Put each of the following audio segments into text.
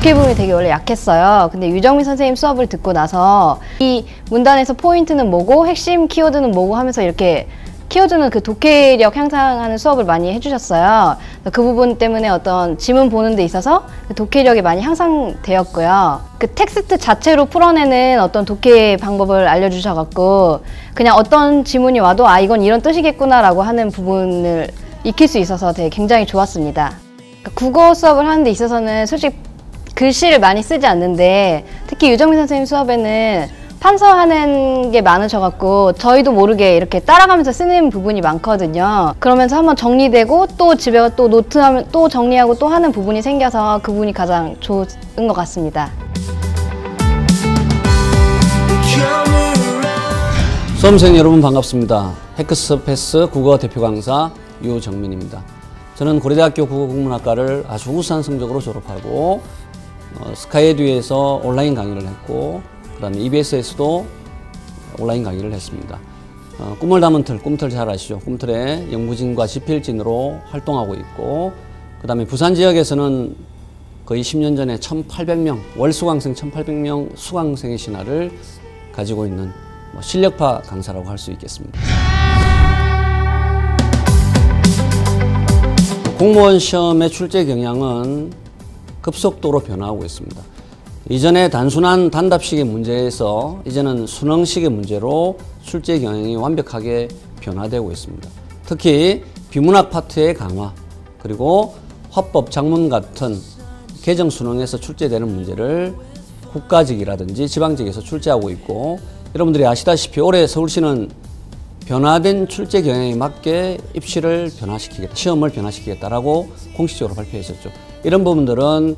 독해 부분이 되게 원래 약했어요. 근데 유정민 선생님 수업을 듣고 나서 이 문단에서 포인트는 뭐고 핵심 키워드는 뭐고 하면서 이렇게 키워드는 그 독해력 향상하는 수업을 많이 해주셨어요. 그 부분 때문에 어떤 지문 보는 데 있어서 그 독해력이 많이 향상되었고요. 그 텍스트 자체로 풀어내는 어떤 독해 방법을 알려주셔갖고 그냥 어떤 지문이 와도 아 이건 이런 뜻이겠구나 라고 하는 부분을 익힐 수 있어서 되게 굉장히 좋았습니다. 국어 수업을 하는 데 있어서는 솔직히 글씨를 많이 쓰지 않는데 특히 유정민 선생님 수업에는 판서하는 게 많으셔갖고 저희도 모르게 이렇게 따라가면서 쓰는 부분이 많거든요. 그러면서 한번 정리되고 또 집에 가서 또 노트하면 또 정리하고 또 하는 부분이 생겨서 그 부분이 가장 좋은 것 같습니다. 수험생 여러분 반갑습니다. 해커스 패스 국어 대표 강사 유정민입니다. 저는 고려대학교 국어국문학과를 아주 우수한 성적으로 졸업하고 스카이에듀에서 온라인 강의를 했고 그 다음에 EBS에서도 온라인 강의를 했습니다. 꿈을 담은 틀, 꿈틀 잘 아시죠? 꿈틀의 연구진과 집필진으로 활동하고 있고 그 다음에 부산 지역에서는 거의 10년 전에 1,800명, 월 수강생 1,800명 수강생의 신화를 가지고 있는 실력파 강사라고 할 수 있겠습니다. 공무원 시험의 출제 경향은 급속도로 변화하고 있습니다. 이전에 단순한 단답식의 문제에서 이제는 수능식의 문제로 출제 경향이 완벽하게 변화되고 있습니다. 특히 비문학 파트의 강화 그리고 화법, 작문 같은 개정 수능에서 출제되는 문제를 국가직이라든지 지방직에서 출제하고 있고 여러분들이 아시다시피 올해 서울시는 변화된 출제 경향에 맞게 입시를 변화시키겠다, 시험을 변화시키겠다라고 공식적으로 발표했었죠. 이런 부분들은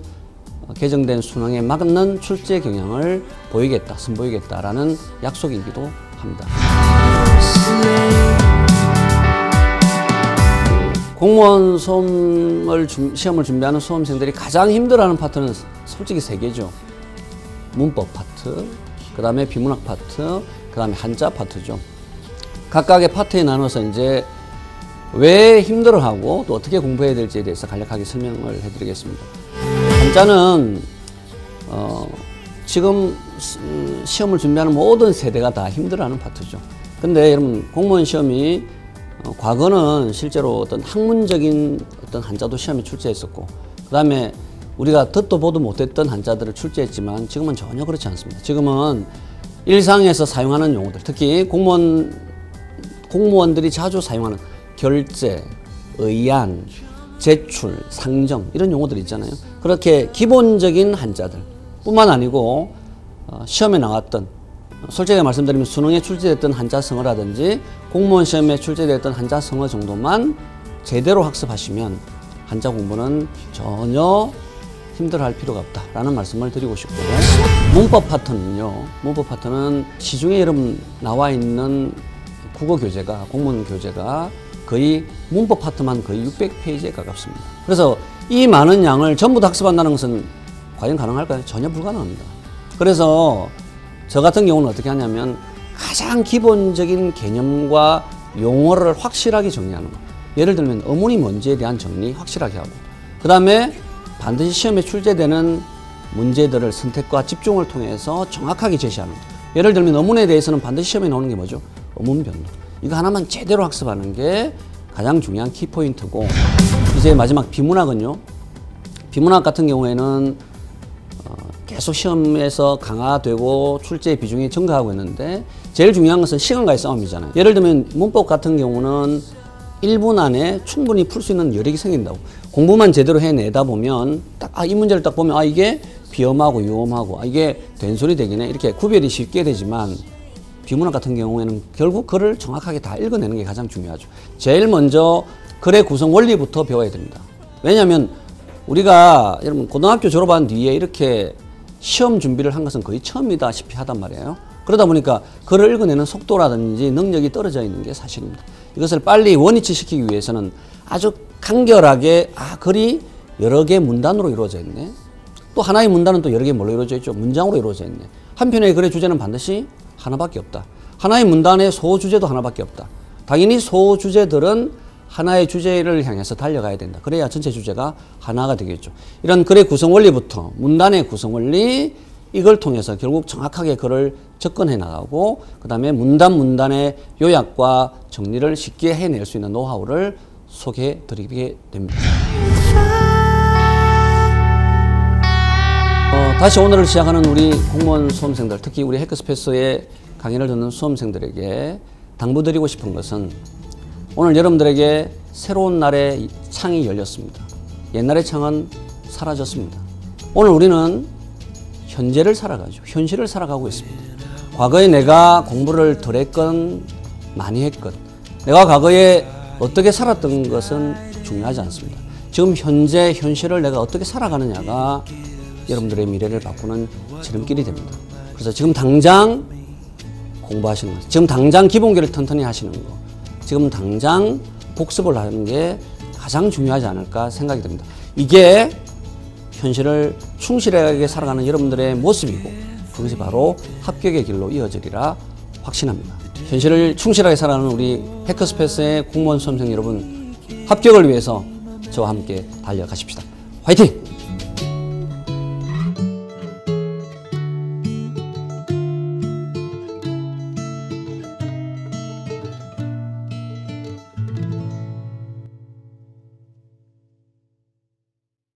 개정된 수능에 맞는 출제 경향을 보이겠다, 선보이겠다라는 약속이기도 합니다. 공무원 시험을 준비하는 수험생들이 가장 힘들어하는 파트는 솔직히 세 개죠. 문법 파트, 그 다음에 비문학 파트, 그 다음에 한자 파트죠. 각각의 파트에 나눠서 이제 왜 힘들어하고 또 어떻게 공부해야 될지에 대해서 간략하게 설명을 해드리겠습니다. 한자는 지금 시험을 준비하는 모든 세대가 다 힘들어하는 파트죠. 근데 여러분 공무원 시험이 과거는 실제로 어떤 학문적인 어떤 한자도 시험에 출제했었고 그 다음에 우리가 듣도 보도 못했던 한자들을 출제했지만 지금은 전혀 그렇지 않습니다. 지금은 일상에서 사용하는 용어들, 특히 공무원들이 자주 사용하는 결제, 의안, 제출, 상정 이런 용어들 있잖아요. 그렇게 기본적인 한자들 뿐만 아니고 시험에 나왔던 솔직하게 말씀드리면 수능에 출제됐던 한자성어라든지 공무원 시험에 출제됐던 한자성어 정도만 제대로 학습하시면 한자 공부는 전혀 힘들어할 필요가 없다라는 말씀을 드리고 싶고요. 문법 파트는요. 문법 파트는 시중에 여러분 나와 있는 국어 교재가 공무원 교재가 거의 문법 파트만 거의 600페이지에 가깝습니다. 그래서 이 많은 양을 전부 다 학습한다는 것은 과연 가능할까요? 전혀 불가능합니다. 그래서 저 같은 경우는 어떻게 하냐면 가장 기본적인 개념과 용어를 확실하게 정리하는 거. 예를 들면 어문이 뭔지에 대한 정리 확실하게 하고 그 다음에 반드시 시험에 출제되는 문제들을 선택과 집중을 통해서 정확하게 제시하는 거. 예를 들면 어문에 대해서는 반드시 시험에 나오는 게 뭐죠? 어문 변로. 이거 하나만 제대로 학습하는 게 가장 중요한 키포인트고 이제 마지막 비문학은요. 비문학 같은 경우에는 계속 시험에서 강화되고 출제 비중이 증가하고 있는데 제일 중요한 것은 시간과의 싸움이잖아요. 예를 들면 문법 같은 경우는 1분 안에 충분히 풀 수 있는 여력이 생긴다고. 공부만 제대로 해내다 보면 딱 이 문제를 딱 보면 이게 비엄하고 유엄하고 이게 된소리 되기네 이렇게 구별이 쉽게 되지만 비문학 같은 경우에는 결국 글을 정확하게 다 읽어내는 게 가장 중요하죠. 제일 먼저 글의 구성 원리부터 배워야 됩니다. 왜냐하면 우리가 여러분 고등학교 졸업한 뒤에 이렇게 시험 준비를 한 것은 거의 처음이다시피 하단 말이에요. 그러다 보니까 글을 읽어내는 속도라든지 능력이 떨어져 있는 게 사실입니다. 이것을 빨리 원위치 시키기 위해서는 아주 간결하게 글이 여러 개 문단으로 이루어져 있네. 또 하나의 문단은 또 여러 개 뭘로 이루어져 있죠? 문장으로 이루어져 있네. 한편의 글의 주제는 반드시 하나밖에 없다. 하나의 문단의 소주제도 하나밖에 없다. 당연히 소주제들은 하나의 주제를 향해서 달려가야 된다. 그래야 전체 주제가 하나가 되겠죠. 이런 글의 구성 원리부터 문단의 구성 원리, 이걸 통해서 결국 정확하게 글을 접근해 나가고 그 다음에 문단의 요약과 정리를 쉽게 해낼 수 있는 노하우를 소개해 드리게 됩니다. 다시 오늘을 시작하는 우리 공무원 수험생들, 특히 우리 해커스페이스의 강의를 듣는 수험생들에게 당부드리고 싶은 것은 오늘 여러분들에게 새로운 날의 창이 열렸습니다. 옛날의 창은 사라졌습니다. 오늘 우리는 현재를 살아가죠. 현실을 살아가고 있습니다. 과거에 내가 공부를 덜 했건 많이 했건 내가 과거에 어떻게 살았던 것은 중요하지 않습니다. 지금 현재 현실을 내가 어떻게 살아가느냐가 여러분들의 미래를 바꾸는 지름길이 됩니다. 그래서 지금 당장 공부하시는 것, 지금 당장 기본기를 튼튼히 하시는 것, 지금 당장 복습을 하는 게 가장 중요하지 않을까 생각이 듭니다. 이게 현실을 충실하게 살아가는 여러분들의 모습이고 그것이 바로 합격의 길로 이어지리라 확신합니다. 현실을 충실하게 살아가는 우리 해커스페이스의 공무원 수험생 여러분, 합격을 위해서 저와 함께 달려가십시다. 화이팅!